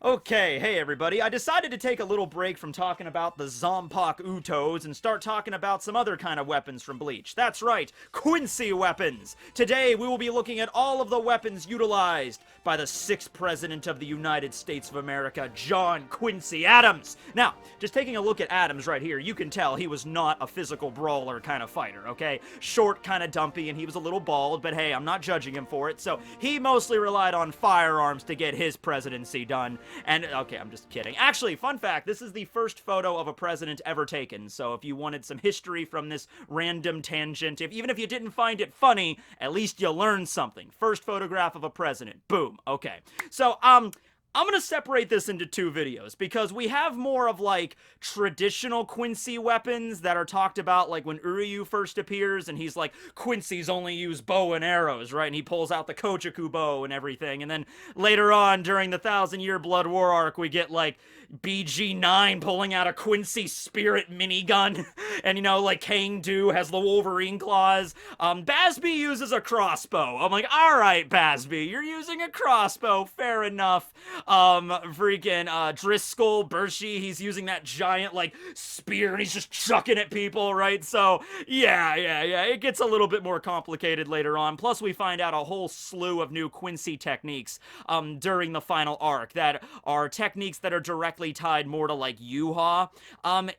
Okay, hey everybody. I decided to take a little break from talking about the Zompak Utos and start talking about some other kind of weapons from Bleach. That's right, Quincy weapons! Today we will be looking at all of the weapons utilized by the 6th President of the United States of America, John Quincy Adams! Now, just taking a look at Adams right here, you can tell he was not a physical brawler kind of fighter, okay? Short, kind of dumpy, and he was a little bald, but hey, I'm not judging him for it, so he mostly relied on firearms to get his presidency done. And, okay, I'm just kidding. Actually, fun fact, this is the first photo of a president ever taken, so if you wanted some history from this random tangent, even if you didn't find it funny, at least you learned something. First photograph of a president. Boom. Okay. So, I'm gonna separate this into two videos, because we have more of, like, traditional Quincy weapons that are talked about, like, when Uryu first appears, and he's like, Quincy's only use bow and arrows, right? And he pulls out the Kochaku bow and everything, and then later on, during the 1,000-Year Blood War arc, we get, like, BG9 pulling out a Quincy Spirit minigun, and, you know, like, Kangdu has the Wolverine claws. Basby uses a crossbow. I'm like, alright, Basby, you're using a crossbow, fair enough. Driscoll, Bershi, he's using that giant, like, spear, and he's just chucking at people, right? So, yeah, it gets a little bit more complicated later on. Plus, we find out a whole slew of new Quincy techniques, during the final arc that are techniques that are directly tied more to, like, Yuha.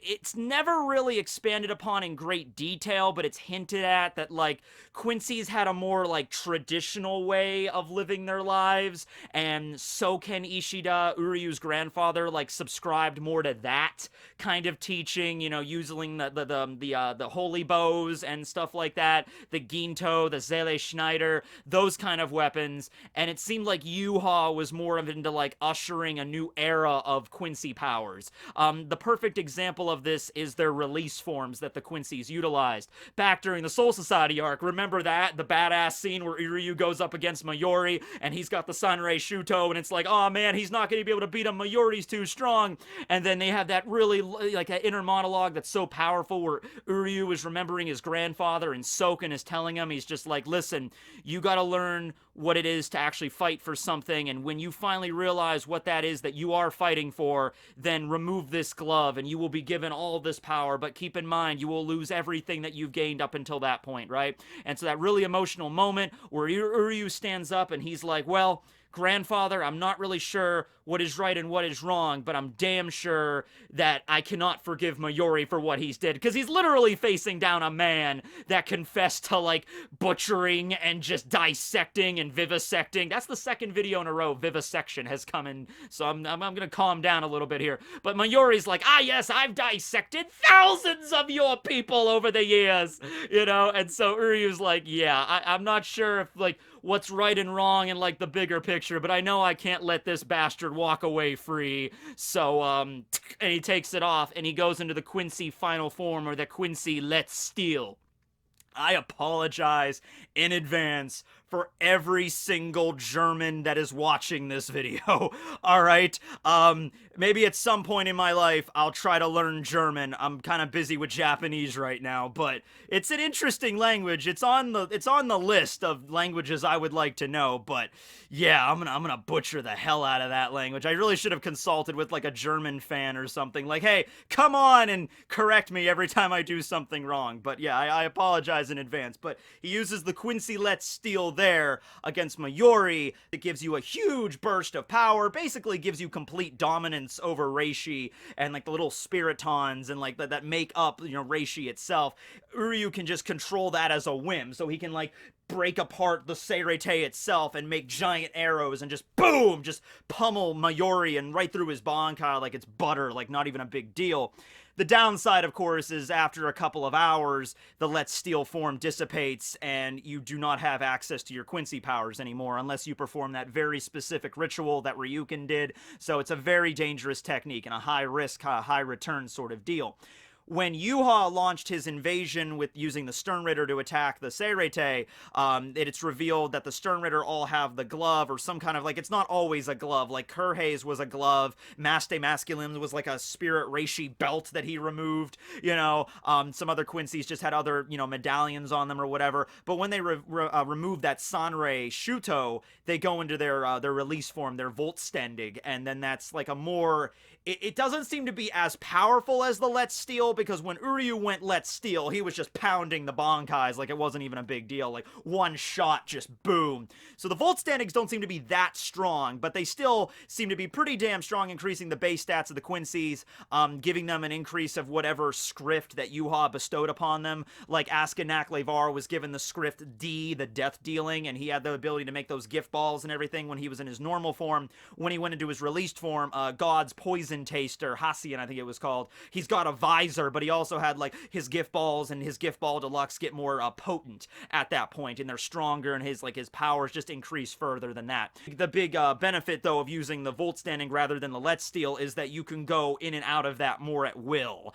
It's never really expanded upon in great detail, but it's hinted at that, like, Quincy's had a more, like, traditional way of living their lives, and Soken Ishida, Uryu's grandfather, like, subscribed more to that kind of teaching, you know, using the holy bows and stuff like that, the Ginto, the Seele Schneider, those kind of weapons, and it seemed like Yuha was more of into, like, ushering a new era of Quincy powers. The perfect example of this is their release forms that the Quincy's utilized. Back during the Soul Society arc, remember that? The badass scene where Uryu goes up against Mayuri, and he's got the Sunray Shuto, and it's like, oh man, he's not going to be able to beat him, Mayuri's too strong. And then they have that really, like, that inner monologue that's so powerful where Uryu is remembering his grandfather, and Soken is telling him, he's just like, listen, you gotta learn what it is to actually fight for something, and when you finally realize what that is that you are fighting for, then remove this glove, and you will be given all this power, but keep in mind, you will lose everything that you've gained up until that point, right? And so that really emotional moment where Uryu stands up, and he's like, well, grandfather, I'm not really sure what is right and what is wrong, but I'm damn sure that I cannot forgive Mayuri for what he's did, because he's literally facing down a man that confessed to, like, butchering and just dissecting and vivisecting. That's the second video in a row vivisection has come in, so I'm gonna calm down a little bit here. But Mayuri's like, ah yes, I've dissected thousands of your people over the years, you know? And so Uryu's like, yeah, I'm not sure if, like, what's right and wrong in, like, the bigger picture, but I know I can't let this bastard walk away free. So, and he takes it off, and he goes into the Quincy final form, or the Quincy Letzt Stil. I apologize in advance for every single German that is watching this video, alright? Maybe at some point in my life, I'll try to learn German. I'm kind of busy with Japanese right now, but it's an interesting language. It's on the list of languages I would like to know, but yeah, I'm gonna butcher the hell out of that language. I really should have consulted with, like, a German fan or something, like, hey, come on and correct me every time I do something wrong. But yeah, I apologize in advance, but he uses the Quincy Letzt Stil there against Mayuri. It gives you a huge burst of power, basically gives you complete dominance over Reishi and, like, the little spiritons and, like, that make up, you know, Reishi itself. Uryu can just control that as a whim, so he can, like, break apart the Seirete itself and make giant arrows and just boom, just pummel Mayuri and right through his Bankai like it's butter, like not even a big deal. The downside, of course, is after a couple of hours, the Letzt Stil form dissipates, and you do not have access to your Quincy powers anymore, unless you perform that very specific ritual that Ryukin did, so it's a very dangerous technique, and a high-risk, high-return sort of deal. when Yuha launched his invasion with using the Sternritter to attack the Seirete, it's revealed that the Sternritter all have the glove or some kind of, like, it's not always a glove. Like, Kurhei's was a glove, Maste Masculin's was like a Spirit Reishi belt that he removed, you know, some other Quincy's just had other, you know, medallions on them or whatever. But when they remove that Sanrei Shuto, they go into their release form, their Voltstanding, and then that's like a more... It doesn't seem to be as powerful as the Letzt Stil, because when Uryu went Letzt Stil, he was just pounding the Bankais like it wasn't even a big deal. Like, one shot, just boom. So the Voltstandings don't seem to be that strong, but they still seem to be pretty damn strong, increasing the base stats of the Quincy's, giving them an increase of whatever script that Yuha bestowed upon them. Like, Askinak Levar was given the script D, the death dealing, and he had the ability to make those gift balls and everything when he was in his normal form. When he went into his released form, God's Poison Taster, Hasian I think it was called, he's got a visor, but he also had like his gift balls, and his gift ball deluxe get more potent at that point, and they're stronger, and his powers just increase further than that. The big benefit though of using the Voltstanding rather than the Letzt Stil is that you can go in and out of that more at will.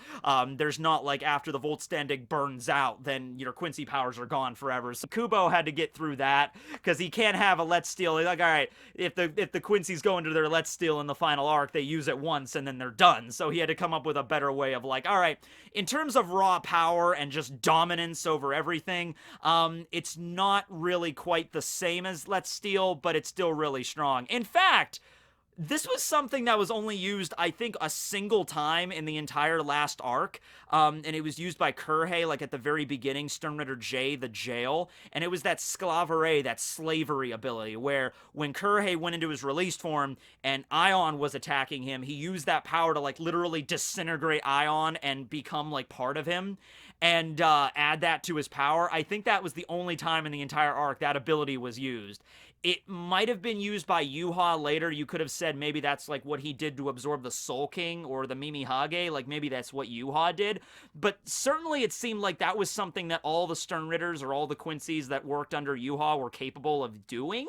There's not like after the Voltstanding burns out, then your Quincy powers are gone forever. So Kubo had to get through that, because he can't have a Letzt Stil. He's like, all right, if the Quincy's go into their Letzt Stil in the final arc, they use it once and then they're done. So he had to come up with a better way of like, all right, in terms of raw power and just dominance over everything, it's not really quite the same as Letzt Stil, but it's still really strong. In fact, this was something that was only used, I think, a single time in the entire last arc, and it was used by Kurhei, like, at the very beginning, Sternritter J, the jail, and it was that Sklavere, that slavery ability, where when Kurhei went into his released form, and Ion was attacking him, he used that power to, like, literally disintegrate Ion and become, like, part of him, and add that to his power. I think that was the only time in the entire arc that ability was used. It might have been used by Yuha later. You could have said maybe that's like what he did to absorb the Soul King or the Mimihage. Like maybe that's what Yuha did. But certainly it seemed like that was something that all the Sternritters or all the Quincy's that worked under Yuha were capable of doing.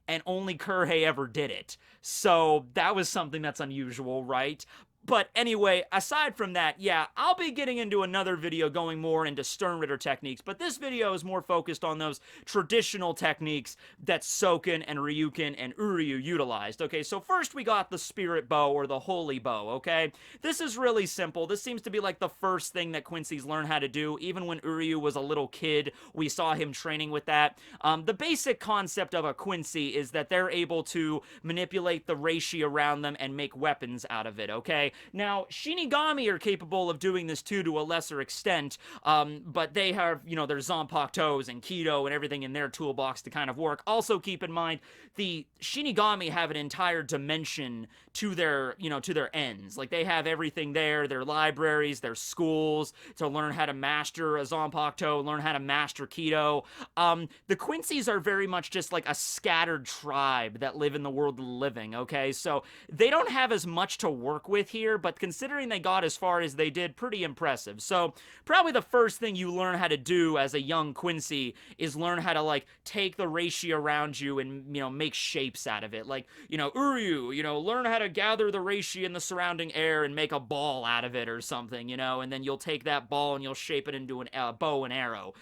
And only Kurhei ever did it. So that was something that's unusual, right? But anyway, aside from that, yeah, I'll be getting into another video going more into Sternritter techniques, but this video is more focused on those traditional techniques that Soken and Ryuken and Uryu utilized. Okay, so first we got the Spirit Bow, or the Holy Bow, okay? This is really simple. This seems to be like the first thing that Quincy's learned how to do. Even when Uryu was a little kid, we saw him training with that. The basic concept of a Quincy is that they're able to manipulate the reishi around them and make weapons out of it, okay? Now, Shinigami are capable of doing this too to a lesser extent, but they have, you know, their Zanpakutos and Kido and everything in their toolbox to kind of work. Also, keep in mind, the Shinigami have an entire dimension to their, you know, to their ends. Like, they have everything there, their libraries, their schools, to learn how to master a Zanpakuto, learn how to master Kido. The Quincy's are very much just like a scattered tribe that live in the world of the living, okay? So, they don't have as much to work with here, but considering they got as far as they did, pretty impressive. So probably the first thing you learn how to do as a young Quincy is learn how to, like, take the reishi around you and, you know, make shapes out of it. Like, you know, Uryu, you know, learn how to gather the reishi in the surrounding air and make a ball out of it or something, you know, and then you'll take that ball and you'll shape it into a bow and arrow.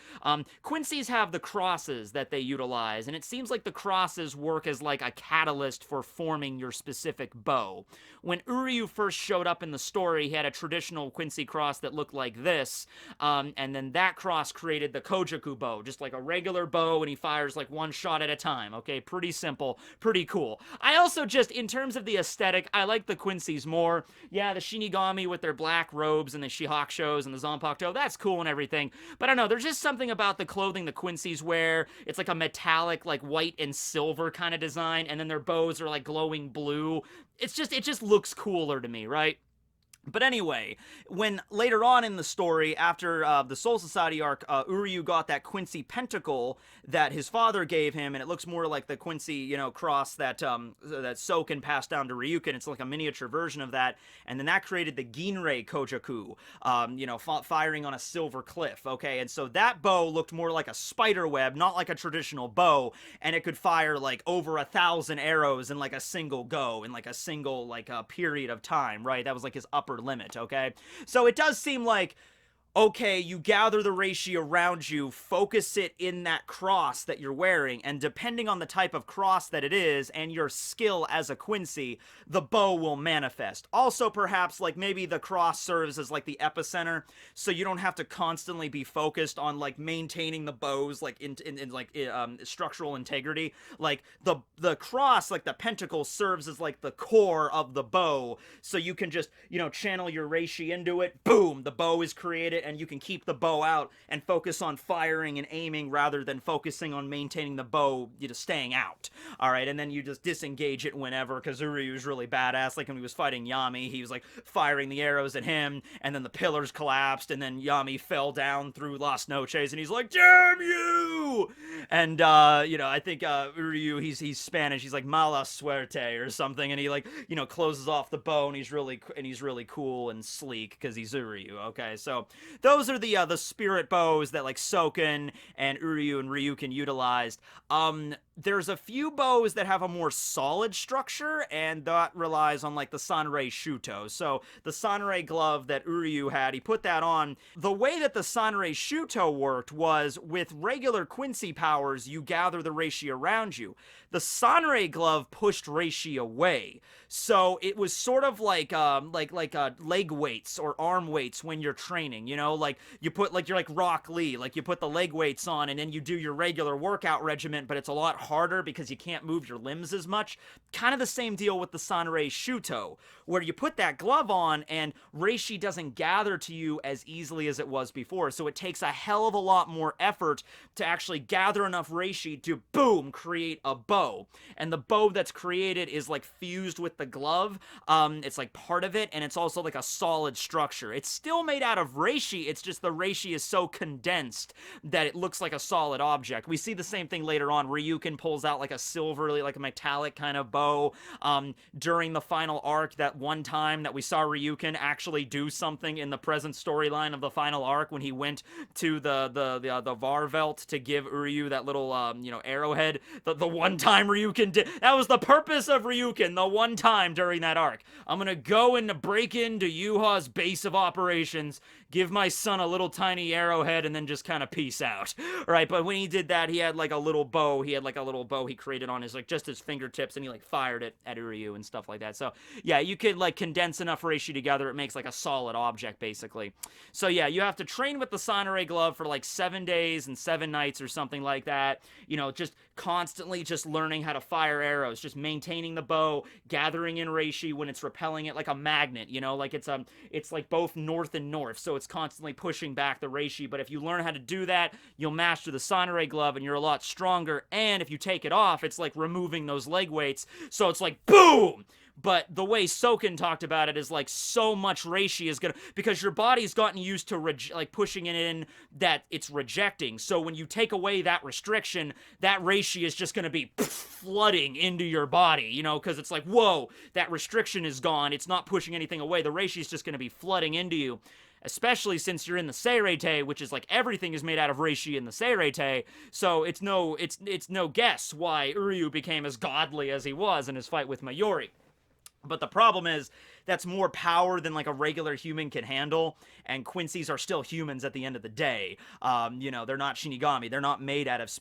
Quincy's have the crosses that they utilize, and it seems like the crosses work as like a catalyst for forming your specific bow. When Uryu first showed up in the story, he had a traditional Quincy cross that looked like this, and then that cross created the Kojaku bow, just like a regular bow, and he fires like one shot at a time, okay? Pretty simple, pretty cool. I also just, in terms of the aesthetic, I like the Quincy's more. Yeah, the Shinigami with their black robes and the Shihakshos and the Zanpakuto, that's cool and everything, but I don't know, there's just something about the clothing the Quincy's wear. It's like a metallic, like white and silver kind of design, and then their bows are like glowing blue. It just looks cooler to me, right? But anyway, when later on in the story, after the Soul Society arc, Uryu got that Quincy pentacle that his father gave him, and it looks more like the Quincy, you know, cross that that Soken passed down to Ryuken. It's like a miniature version of that, and then that created the Ginrei Kojaku, you know, firing on a silver cliff, okay? And so that bow looked more like a spider web, not like a traditional bow, and it could fire like over 1,000 arrows in like a single go, in like a single, like, period of time, right? That was like his upper limit, okay? So it does seem like okay, you gather the reishi around you, focus it in that cross that you're wearing, and depending on the type of cross that it is and your skill as a Quincy, the bow will manifest. Also, perhaps, like, maybe the cross serves as, like, the epicenter, so you don't have to constantly be focused on, like, maintaining the bows, like, structural integrity. Like, the cross, like, the pentacle serves as, like, the core of the bow, so you can just, channel your reishi into it, boom, the bow is created, and you can keep the bow out and focus on firing and aiming rather than focusing on maintaining the bow, staying out. All right, and then you just disengage it whenever, because Uryu is really badass. Like when he was fighting Yami, he was like firing the arrows at him, and then the pillars collapsed, and then Yami fell down through Las Noches, and he's like, "Damn you!" And I think Uryu, he's Spanish. He's like "mala suerte" or something, and he like closes off the bow, and he's really cool and sleek because he's Uryu. Okay, so those are the spirit bows that like Soken and Uryu and Ryuken utilized. There's a few bows that have a more solid structure, and that relies on like the Sanrei Shuto. So the Sanrei glove that Uryu had, he put that on. The way that the Sanrei Shuto worked was with regular Quincy powers, you gather the reishi around you. The Sanrei glove pushed reishi away. So it was sort of like leg weights or arm weights when you're training, like you put you're like Rock Lee, like you put the leg weights on and then you do your regular workout regimen, but it's a lot harder because you can't move your limbs as much. Kind of the same deal with the Sanrei Shuto, where you put that glove on and reishi doesn't gather to you as easily as it was before. So it takes a hell of a lot more effort to actually gather enough reishi to boom, create a bow. And the bow that's created is like fused with the glove. It's like part of it, and it's also like a solid structure. It's still made out of reishi, it's just the reishi is so condensed that it looks like a solid object. We see the same thing later on. Ryuken pulls out like a silverly, like a metallic kind of bow. During the final arc, that one time that we saw Ryuken actually do something in the present storyline of the final arc when he went to the Varvelt to give Uryu that little arrowhead. The one time Ryuken did, that was the purpose of Ryuken, the one time during that arc. I'm gonna go and break into Yuha's base of operations, give my son a little tiny arrowhead, and then just kind of peace out. Right, but when he did that, he had like a little bow. He created on his just his fingertips, and he like fired it at Uryu and stuff like that. So yeah, you could like condense enough reishi together, it makes like a solid object basically. So yeah, you have to train with the Sanrei glove for like 7 days and 7 nights or something like that. Just constantly just learning how to fire arrows, just maintaining the bow, gathering in reishi when it's repelling it like a magnet. Like it's like both north and north, so it's constantly pushing back the reishi. But if you learn how to do that, you'll master the Sanrei glove, and you're a lot stronger. And if you take it off, it's like removing those leg weights, so it's like boom. But the way Soken talked about it is like so much reishi is gonna, because your body's gotten used to pushing it in that it's rejecting. So when you take away that restriction, that reishi is just gonna be flooding into your body, because it's like, whoa, that restriction is gone. It's not pushing anything away. The reishi is just gonna be flooding into you. Especially since you're in the Seirete, which is like everything is made out of reishi in the Seirete, so it's no guess why Uryu became as godly as he was in his fight with Mayuri. But the problem is, that's more power than like a regular human can handle, and Quincy's are still humans at the end of the day. They're not Shinigami, they're not made out of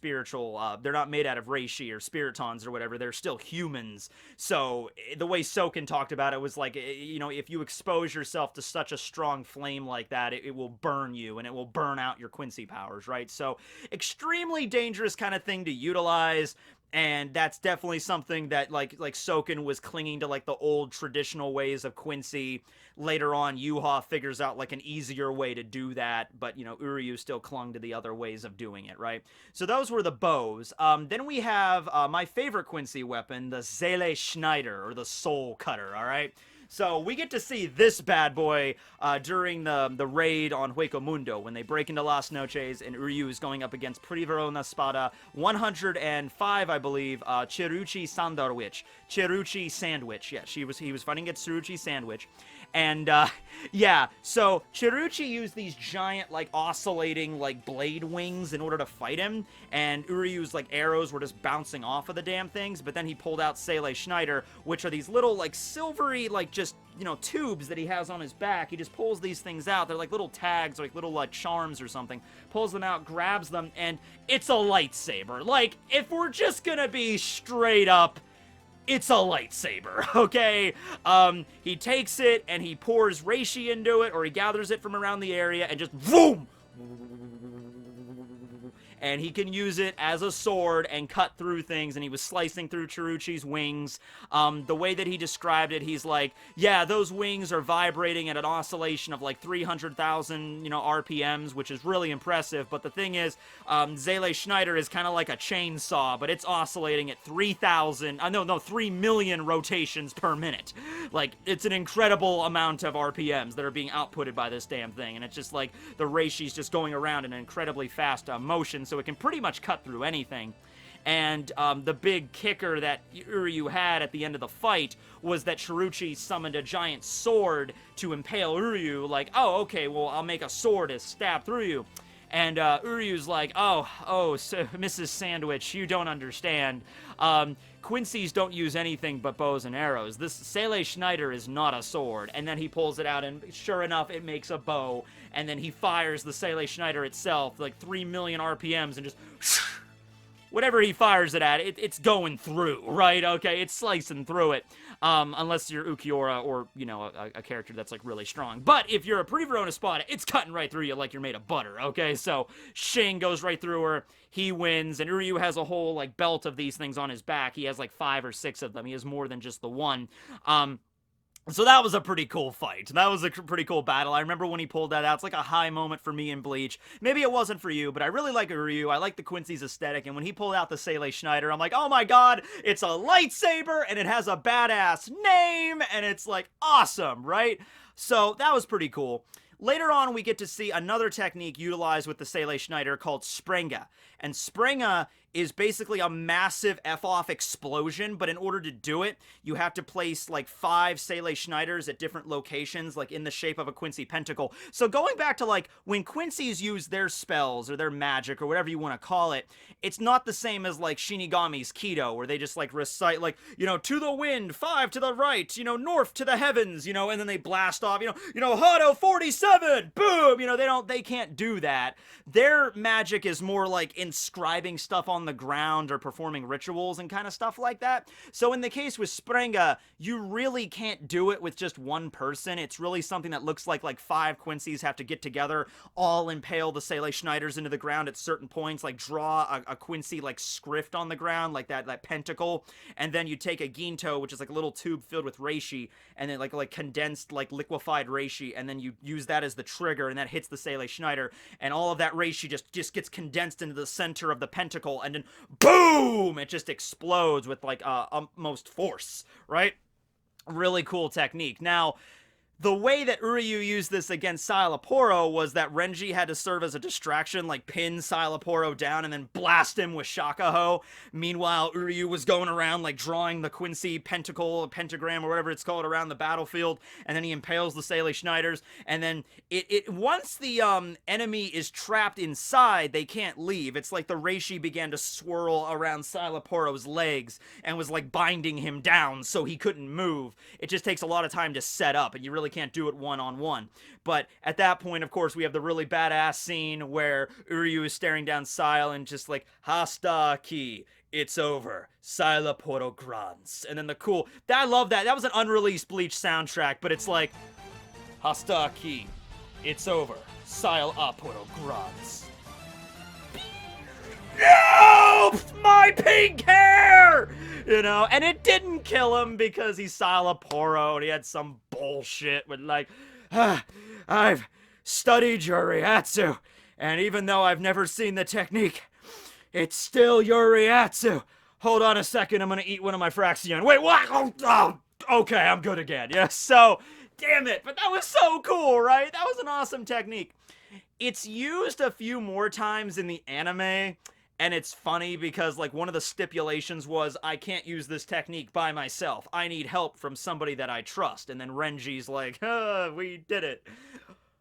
they're not made out of reishi or spiritons or whatever, they're still humans. So the way Soken talked about it was like, if you expose yourself to such a strong flame like that, it will burn you, and it will burn out your Quincy powers, right? So extremely dangerous kind of thing to utilize. And that's definitely something that like Soken was clinging to like the old traditional ways of Quincy. Later on, Yuha figures out like an easier way to do that, but Uryu still clung to the other ways of doing it, right? So those were the bows. Then we have my favorite Quincy weapon, the Seele Schneider, or the Soul Cutter, all right? So we get to see this bad boy during the raid on Hueco Mundo, when they break into Las Noches, and Uryu is going up against Priverona Spada 105, I believe, Cheruchi Sandwich. Cheruchi Sandwich, yeah, he was fighting against Cheruchi Sandwich. And, yeah, so Cheruchi used these giant, like, oscillating, like, blade wings in order to fight him, and Uryu's, like, arrows were just bouncing off of the damn things, but then he pulled out Seele Schneider, which are these little, like, silvery, like, just, you know, tubes that he has on his back. He just pulls these things out. They're like little tags, like little like charms or something. Pulls them out, grabs them, and it's a lightsaber. Like, if we're just gonna be straight up, it's a lightsaber, okay? He takes it and he pours reishi into it, or he gathers it from around the area and just boom! And he can use it as a sword and cut through things, and he was slicing through Chiruchi's wings. The way that he described it, he's like, yeah, those wings are vibrating at an oscillation of like 300,000, you know, RPMs, which is really impressive, but the thing is, Seele Schneider is kind of like a chainsaw, but it's oscillating at 3 million rotations per minute. Like, it's an incredible amount of RPMs that are being outputted by this damn thing, and it's just like, the reishi's just going around in an incredibly fast motion, so it can pretty much cut through anything. And the big kicker that Uryu had at the end of the fight was that Chiruchi summoned a giant sword to impale Uryu, like, oh, okay, well, I'll make a sword to stab through you. And Uryu's like, so, Mrs. Sandwich, you don't understand. Quincy's don't use anything but bows and arrows. This Seele Schneider is not a sword. And then he pulls it out, and sure enough, it makes a bow. And then he fires the Seele Schneider itself, like 3 million RPMs, and just whatever he fires it at, it's going through, right? Okay, it's slicing through it. Unless you're Ukiura or, you know, a character that's, like, really strong. But if you're a pre-Verona Espada, it's cutting right through you like you're made of butter, okay? So, Shing goes right through her, he wins, and Uryu has a whole, like, belt of these things on his back. He has, like, 5 or 6 of them. He has more than just the one. So that was a pretty cool fight. That was a pretty cool battle. I remember when he pulled that out. It's like a high moment for me in Bleach. Maybe it wasn't for you, but I really like Uryu. I like the Quincy's aesthetic, and when he pulled out the Seele Schneider, I'm like, oh my god, it's a lightsaber, and it has a badass name, and it's like awesome, right? So that was pretty cool. Later on, we get to see another technique utilized with the Seele Schneider called Sprenger. And Sprenger is basically a massive F-off explosion, but in order to do it, you have to place like 5 Seele Schneiders at different locations, like in the shape of a Quincy pentacle. So going back to like when Quincy's use their spells or their magic or whatever you want to call it, it's not the same as like Shinigami's Kido, where they just like recite like, you know, to the wind, 5 to the right, you know, north to the heavens, you know, and then they blast off, you know, Hado 47, boom, you know, they can't do that. Their magic is more like inscribing stuff on the ground or performing rituals and kind of stuff like that. So in the case with Sprenger, you really can't do it with just one person. It's really something that looks like 5 Quincy's have to get together, all impale the Seele Schneiders into the ground at certain points, like draw a Quincy like script on the ground, like that pentacle, and then you take a Ginto, which is like a little tube filled with reishi, and then like condensed like liquefied reishi, and then you use that as the trigger, and that hits the Seele Schneider, and all of that reishi just gets condensed into the center of the pentacle, and then boom, it just explodes with like utmost force, right? Really cool technique. Now, the way that Uryu used this against Szayel was that Renji had to serve as a distraction, like pin Szayel down and then blast him with Shakaho. Meanwhile, Uryu was going around like drawing the Quincy pentacle, pentagram, or whatever it's called, around the battlefield, and then he impales the Seele Schneiders, and then once the enemy is trapped inside, they can't leave. It's like the reishi began to swirl around Szayel's legs and was like binding him down so he couldn't move. It just takes a lot of time to set up, and you really can't do it one-on-one. But at that point, of course, we have the really badass scene where Uryu is staring down Szayel and just like, Hasta ki, it's over. Szayel grants. And then the cool, I love that. That was an unreleased Bleach soundtrack, but it's like, Hasta ki, it's over. Szayel grants. No! My pink hair! You know, and it didn't kill him because he's Szayel and he had some bullshit with like, I've studied Yuriatsu, and even though I've never seen the technique, it's still Yuriatsu. Hold on a second, I'm gonna eat one of my Fraxion. Wait, what? Oh, okay, I'm good again. Yeah, so, damn it, but that was so cool, right? That was an awesome technique. It's used a few more times in the anime, and it's funny because, like, one of the stipulations was, I can't use this technique by myself. I need help from somebody that I trust. And then Renji's like, we did it.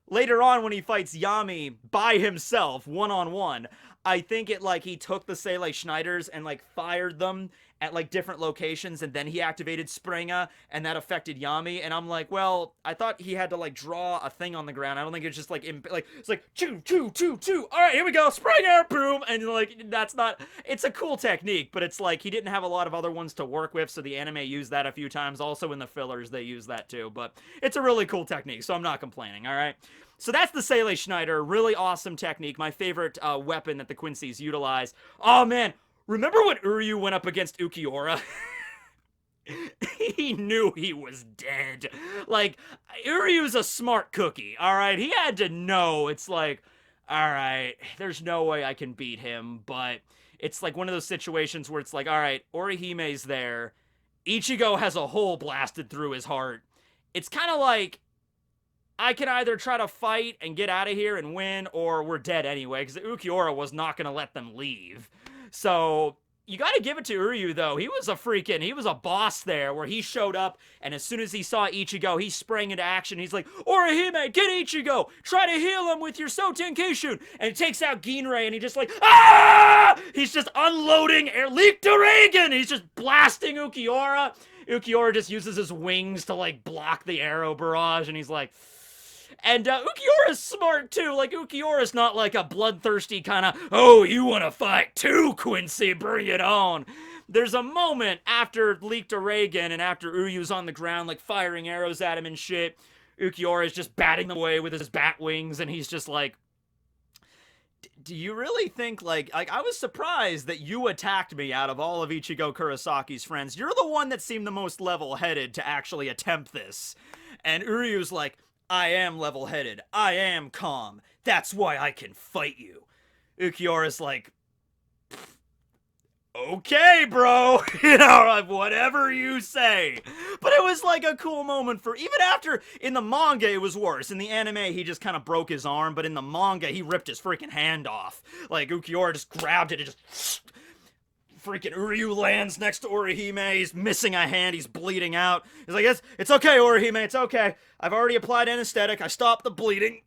Later on, when he fights Yami by himself, one-on-one, I think he took the Seele Schneiders and, like, fired them, at like different locations, and then he activated Sprenger, and that affected Yami. And I'm like, well, I thought he had to like draw a thing on the ground. I don't think it's just like it's like choo choo choo choo. All right, here we go, Sprenger, boom, and like that's not. It's a cool technique, but it's like he didn't have a lot of other ones to work with, so the anime used that a few times. Also in the fillers, they use that too. But it's a really cool technique, so I'm not complaining. All right. So that's the Seele Schneider. Really awesome technique. My favorite weapon that the Quincy's utilize. Oh man. Remember when Uryu went up against Ukiura? He knew he was dead. Like, Uryu's a smart cookie, alright? He had to know. It's like, alright, there's no way I can beat him, but it's like one of those situations where it's like, alright, Orihime's there. Ichigo has a hole blasted through his heart. It's kind of like, I can either try to fight and get out of here and win, or we're dead anyway, because Ukiura was not going to let them leave. So, you gotta give it to Uryu, though. He was a boss there, where he showed up, and as soon as he saw Ichigo, he sprang into action. He's like, Orihime, get Ichigo! Try to heal him with your Soten Keishun! And he takes out Ginrei, and he just like, ah! He's just unloading Leak to Reagan! He's just blasting Ukiura. Ukiura just uses his wings to, like, block the arrow barrage, and he's like... And Ukiura's smart, too. Like, Ukiura's not like a bloodthirsty kind of, oh, you want to fight too, Quincy, bring it on. There's a moment after Leak to Reagan and after Uryu's on the ground, like, firing arrows at him and shit. Ukiura's just batting them away with his bat wings, and he's just like, do you really think, like, I was surprised that you attacked me out of all of Ichigo Kurosaki's friends. You're the one that seemed the most level-headed to actually attempt this. And Uryu's like, I am level-headed. I am calm. That's why I can fight you. Ukiura's like, okay, bro. You know, whatever you say. But it was like a cool moment for, even after, in the manga it was worse. In the anime, he just kind of broke his arm, but in the manga, he ripped his freaking hand off. Like, Ukiura just grabbed it and just... Freaking Uryu lands next to Orihime. He's missing a hand. He's bleeding out. He's like, it's okay, Orihime. It's okay. I've already applied anesthetic. I stopped the bleeding.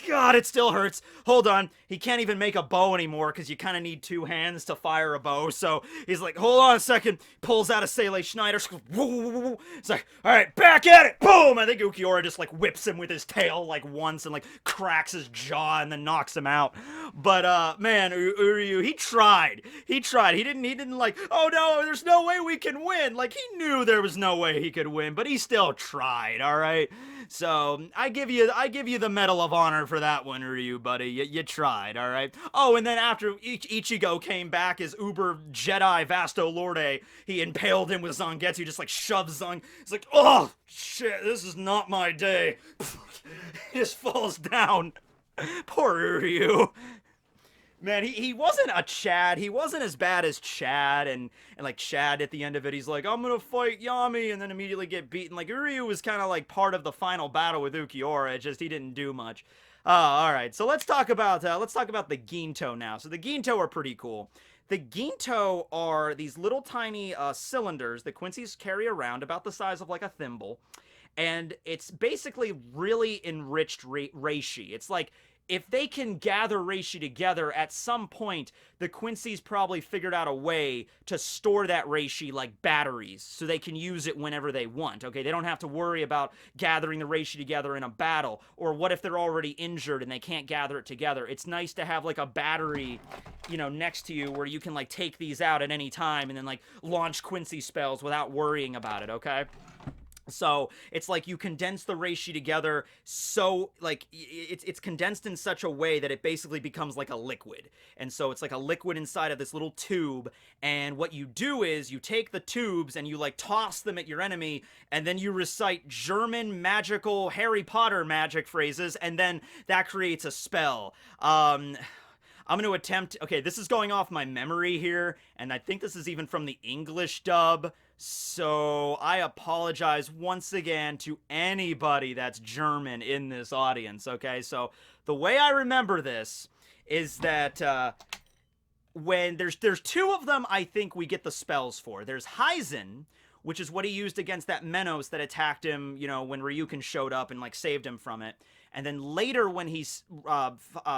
God, it still hurts. Hold on. He can't even make a bow anymore because you kind of need two hands to fire a bow. So he's like, hold on a second. Pulls out a Seele Schneider. It's like, all right, back at it. Boom. I think Ukiura just like whips him with his tail like once and like cracks his jaw and then knocks him out. But man, Uryu, he tried. He didn't like, oh no, there's no way we can win. Like he knew there was no way he could win, but he still tried. All right. So I give you the Medal of Honor for that one, Uryu, buddy. You tried, all right? Oh, and then after Ichigo came back as Uber Jedi Vasto Lorde, he impaled him with Zangetsu, just like shoves Zang. It's like, oh, shit, this is not my day. He just falls down. Poor Uryu. Man, he wasn't a Chad. He wasn't as bad as Chad, and like Chad at the end of it, he's like, I'm gonna fight Yami, and then immediately get beaten. Like, Uryu was kind of like part of the final battle with Ukiura. It just, he didn't do much. Alright, so let's talk about the Ginto now. So the Ginto are pretty cool. The Ginto are these little tiny cylinders that Quincy's carry around, about the size of like a thimble. And it's basically really enriched reishi. It's like, if they can gather reishi together, at some point, the Quincy's probably figured out a way to store that reishi like batteries, so they can use it whenever they want, okay? They don't have to worry about gathering the reishi together in a battle, or what if they're already injured and they can't gather it together. It's nice to have like a battery, you know, next to you where you can like take these out at any time and then like launch Quincy spells without worrying about it, okay? So it's like you condense the reishi together, so like it's condensed in such a way that it basically becomes like a liquid. And so it's like a liquid inside of this little tube, and what you do is you take the tubes and you like toss them at your enemy, and then you recite German magical Harry Potter magic phrases, and then that creates a spell. I'm going to attempt... Okay, this is going off my memory here, and I think this is even from the English dub, so I apologize once again to anybody that's German in this audience, okay? So the way I remember this is that when there's two of them I think we get the spells for. There's Heisen, which is what he used against that Menos that attacked him, when Ryukin showed up and like saved him from it. And then later, when he's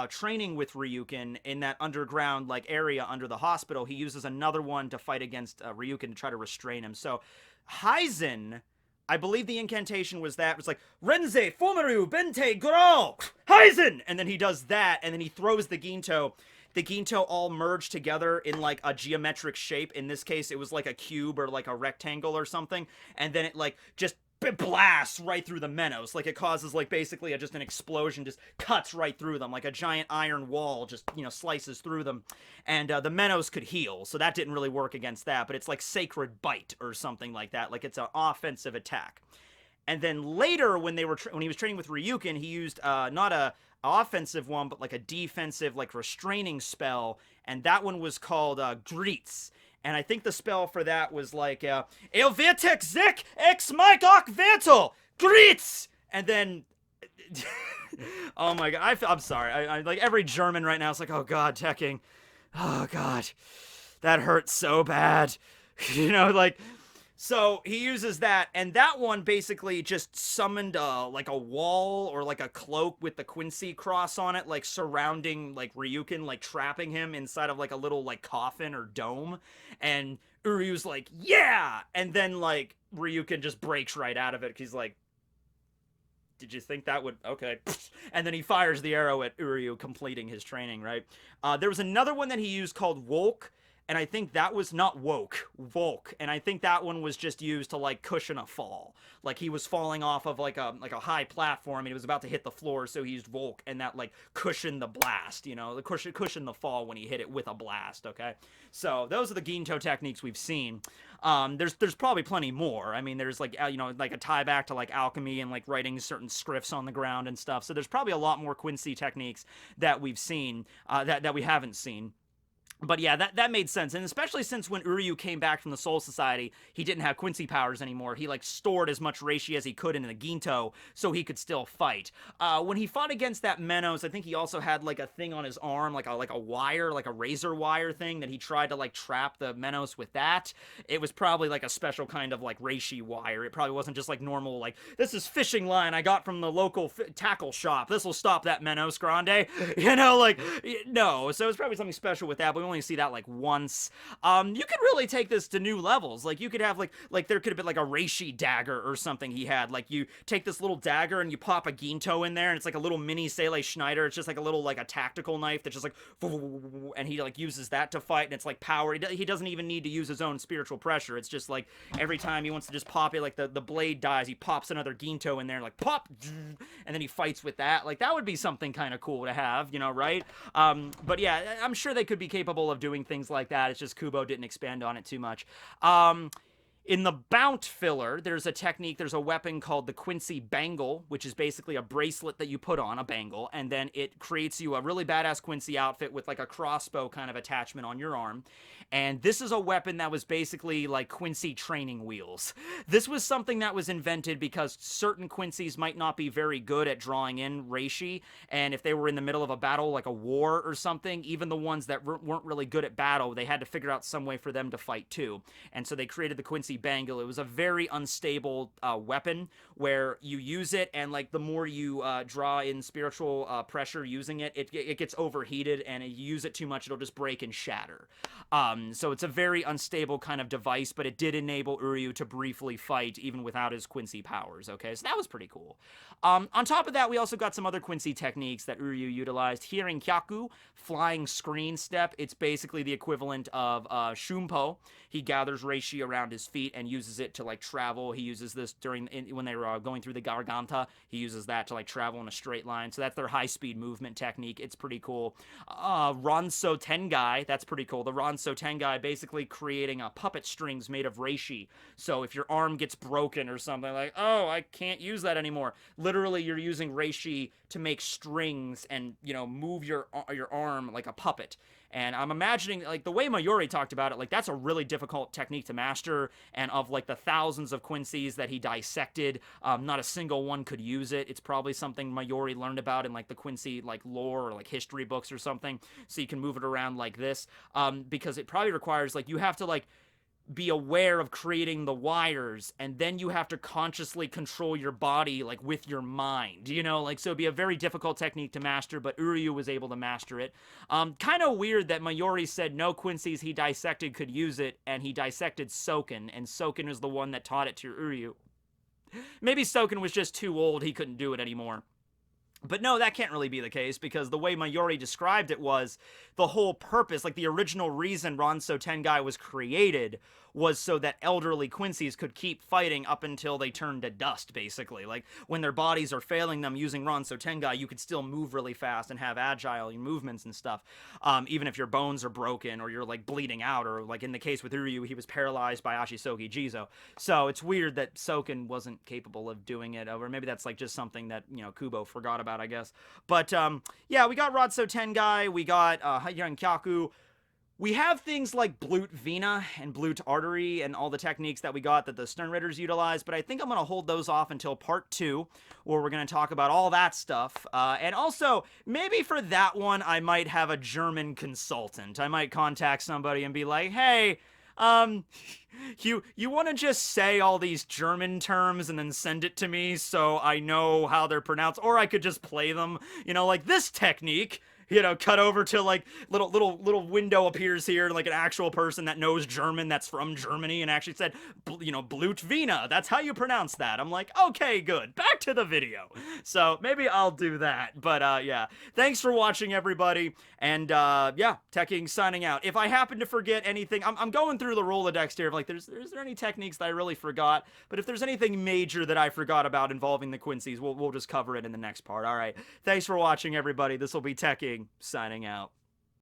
training with Ryukin in that underground like area under the hospital, he uses another one to fight against Ryukin to try to restrain him. So Heizen, I believe the incantation was that. It was like, Renze, Fumaru, Bente, Goro, Heizen! And then he does that, and then he throws the Ginto. The Ginto all merge together in like a geometric shape. In this case, it was like a cube or like a rectangle or something. And then it like just blasts right through the Menos. Like it causes like basically just an explosion, just cuts right through them. Like a giant iron wall just, slices through them. And the Menos could heal. So that didn't really work against that. But it's like Sacred Bite or something like that. Like it's an offensive attack. And then later when he was training with Ryukin, he used not a offensive one, but like a defensive, like restraining spell, and that one was called Greets. And I think the spell for that was like El Vertex Zek Ex Mike Ok Vertel Greets. And then oh my god, I'm sorry. I like every German right now is like, oh god, Tekking. Oh god. That hurts so bad. Like so he uses that, and that one basically just summoned like a wall or like a cloak with the Quincy cross on it, like surrounding like Ryukin, like trapping him inside of like a little like coffin or dome. And Uryu's like, yeah! And then like Ryukin just breaks right out of it. He's like, did you think that would... Okay. And then he fires the arrow at Uryu, completing his training, right? There was another one that he used called Wolk. And I think that was not Volk. And I think that one was just used to like cushion a fall. Like he was falling off of like a high platform and he was about to hit the floor, so he used Volk, and that like cushioned the blast, the cushion the fall when he hit it with a blast, okay? So those are the Ginto techniques we've seen. There's probably plenty more. I mean, there's like, like a tie back to like alchemy and like writing certain scripts on the ground and stuff. So there's probably a lot more Quincy techniques that we've seen, that we haven't seen. But yeah, that made sense. And especially since when Uryu came back from the Soul Society, he didn't have Quincy powers anymore. He like stored as much reishi as he could in the Ginto so he could still fight. When he fought against that Menos, I think he also had like a thing on his arm, like a wire, like a razor wire thing that he tried to like trap the Menos with that. It was probably like a special kind of like reishi wire. It probably wasn't just like normal, like, this is fishing line I got from the local tackle shop. This will stop that Menos Grande. No. So it's probably something special with that, but we only see that like once. You could really take this to new levels. Like you could have like there could have been like a reishi dagger or something he had. Like you take this little dagger and you pop a Ginto in there, and it's like a little mini Seele Schneider. It's just like a little like a tactical knife that's just like, and he like uses that to fight, and it's like power. He doesn't even need to use his own spiritual pressure. It's just like every time he wants to just pop it, like the blade dies, he pops another Ginto in there, like pop, and then he fights with that. Like that would be something kind of cool to have, right? But yeah, I'm sure they could be capable of doing things like that. It's just Kubo didn't expand on it too much. In the Bount filler, there's a weapon called the Quincy Bangle, which is basically a bracelet that you put on, a bangle, and then it creates you a really badass Quincy outfit with like a crossbow kind of attachment on your arm. And this is a weapon that was basically like Quincy training wheels. This was something that was invented because certain Quincy's might not be very good at drawing in reishi, and if they were in the middle of a battle, like a war or something, even the ones that weren't really good at battle, they had to figure out some way for them to fight too. And so they created the Quincy Bangle. It was a very unstable weapon where you use it, and like the more you draw in spiritual pressure using it, it gets overheated, and if you use it too much, it'll just break and shatter. So it's a very unstable kind of device, but it did enable Uryu to briefly fight even without his Quincy powers, okay? So that was pretty cool. On top of that, we also got some other Quincy techniques that Uryu utilized. Hearing Kyaku, flying screen step. It's basically the equivalent of Shumpo. He gathers reishi around his feet and uses it to like travel. He uses this when they were going through the Garganta. He uses that to like travel in a straight line. So that's their high-speed movement technique. It's pretty cool. Ranso Tengai, that's pretty cool. The Ranso Tengai basically creating puppet strings made of reishi. So if your arm gets broken or something, like, oh, I can't use that anymore. Literally, you're using reishi to make strings and, move your arm like a puppet. And I'm imagining, like, the way Mayuri talked about it, like, that's a really difficult technique to master, and of, like, the thousands of Quincy's that he dissected, not a single one could use it. It's probably something Mayuri learned about in, like, the Quincy, like, lore or, like, history books or something, so you can move it around like this, because it probably requires, like, you have to, like, be aware of creating the wires, and then you have to consciously control your body like with your mind, you know, like, so it'd be a very difficult technique to master, but Uryu was able to master it. Kind of weird that Mayuri said no Quincy's he dissected could use it, and he dissected Soken, and Soken was the one that taught it to Uryu. Maybe Soken was just too old, he couldn't do it anymore. But no, that can't really be the case, because the way Mayuri described it was the whole purpose, like the original reason Ranso Tengai was created was so that elderly Quincy's could keep fighting up until they turned to dust, basically. Like, when their bodies are failing them using Ranso Tengai, you could still move really fast and have agile movements and stuff, even if your bones are broken or you're, like, bleeding out, or, like, in the case with Uryu, he was paralyzed by Ashisogi Jizo. So it's weird that Soken wasn't capable of doing it, or maybe that's, like, just something that, you know, Kubo forgot about, I guess. But, yeah, we got Ranso Tengai, we got Kyaku. We have things like Blut Vena and Blut Artery and all the techniques that we got that the Sternritters utilize, but I think I'm going to hold those off until part 2, where we're going to talk about all that stuff. And also, maybe for that one, I might have a German consultant. I might contact somebody and be like, hey, you want to just say all these German terms and then send it to me so I know how they're pronounced, or I could just play them, you know, like this technique. You know, cut over to, like, little window appears here, like an actual person that knows German, that's from Germany, and actually said, you know, Blut Vena, that's how you pronounce that. I'm like, okay, good, back to the video. So maybe I'll do that. But yeah, thanks for watching, everybody, and yeah, Tekking signing out. If I happen to forget anything, I'm going through the Rolodex here of, like, is there any techniques that I really forgot? But if there's anything major that I forgot about involving the Quincy's, we'll just cover it in the next part. All right, thanks for watching, everybody. This will be Tekking signing out.